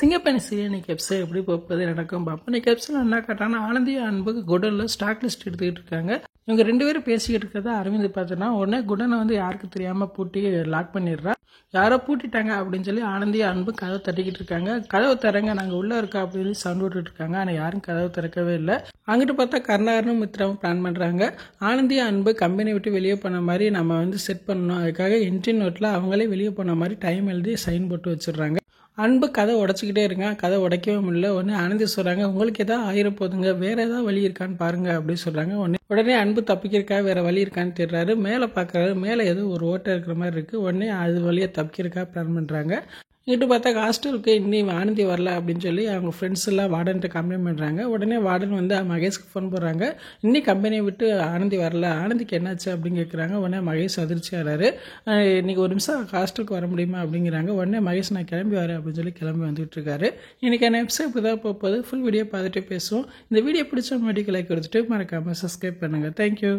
சிங்கப்பெண்ணை serial இன்னைக்கு episode எப்படி போகுது நடக்கும் பார்ப்போம். இன்னைக்கு எபிசோட் என்ன காட்டானா ஆனந்தியும் அன்புக்கு குடனில் ஸ்டாக் லிஸ்ட் எடுத்துக்கிட்டு இருக்காங்க. இவங்க ரெண்டு பேரும் பேசிக்கிட்டு இருக்கிறத அரவிந்த் பார்த்தோன்னா உடனே குடனை வந்து யாருக்கு தெரியாமல் பூட்டி லாக் பண்ணிடுறா. யாரோ பூட்டிட்டாங்க அப்படின்னு சொல்லி ஆனந்தியும் அன்பு கதவை தட்டிக்கிட்டு இருக்காங்க. கதவை திறங்க, நாங்கள் உள்ளே இருக்கா அப்படின்னு சவுண்ட் விட்டுட்டு இருக்காங்க. ஆனால் யாரும் கதவை திறக்கவே இல்லை. அங்கிட்டு பார்த்தா கருணாகரனும் மித்ராவும் பிளான் பண்ணுறாங்க. ஆனந்தியும் அன்பு கம்பெனி விட்டு வெளியே போன மாதிரி நம்ம வந்து செட் பண்ணணும். அதுக்காக என்ட்ரி நோட்டில் அவங்களே வெளியே போன மாதிரி டைம் எழுதி சைன் போட்டு வச்சிடுறாங்க. அன்பு கதை உடச்சிக்கிட்டே இருக்கான். கதை உடைக்கவே முடியல. உடனே ஆனந்தி சொல்கிறாங்க, உங்களுக்கு எதாவது ஆயிரம் போதுங்க, வேற ஏதாவது வழி இருக்கான்னு பாருங்க அப்படின்னு சொல்கிறாங்க. உடனே அன்பு தப்பிக்கிறக்கா வேற வழி இருக்கான்னு தெரிறாரு. மேலே பார்க்குறாரு. மேலே ஏதோ ஒரு ஓட்டை இருக்கிற மாதிரி இருக்குது. உடனே அது வழியாக தப்பிக்கிறக்கா பிளான் பண்ணுறாங்க. இங்கிட்டு பார்த்தா ஹாஸ்டலுக்கு இன்னும் ஆனந்தி வரல அப்படின்னு சொல்லி அவங்க ஃப்ரெண்ட்ஸ் எல்லாம் வார்டன்ட்டு கம்ப்ளைண்ட் பண்ணுறாங்க. உடனே வார்டன் வந்து மகேஷ்க்கு ஃபோன் போடுறாங்க. இன்னும் கம்பெனியை விட்டு ஆனந்தி வரல, ஆனந்திக்கு என்னாச்சு அப்படின்னு கேட்குறாங்க. உடனே மகேஷ் அதிர்ச்சியாகிறாரு. இன்றைக்கி ஒரு நிமிஷம் ஹாஸ்டலுக்கு வர முடியுமா அப்படிங்கிறாங்க. உடனே மகேஷ் நான் கிளம்பி வரேன் அப்படின்னு சொல்லி கிளம்பி வந்துட்டு இருக்காரு. இன்றைக்கான எபிசோட் இப்படி தான் போகுது. ஃபுல் வீடியோ பார்த்துட்டு பேசுவோம். இந்த வீடியோ பிடிச்ச மெடிக்கல் லைக் கொடுத்துட்டு மறக்காமல் சப்ஸ்கிரைப் பண்ணுங்கள். தேங்க்யூ.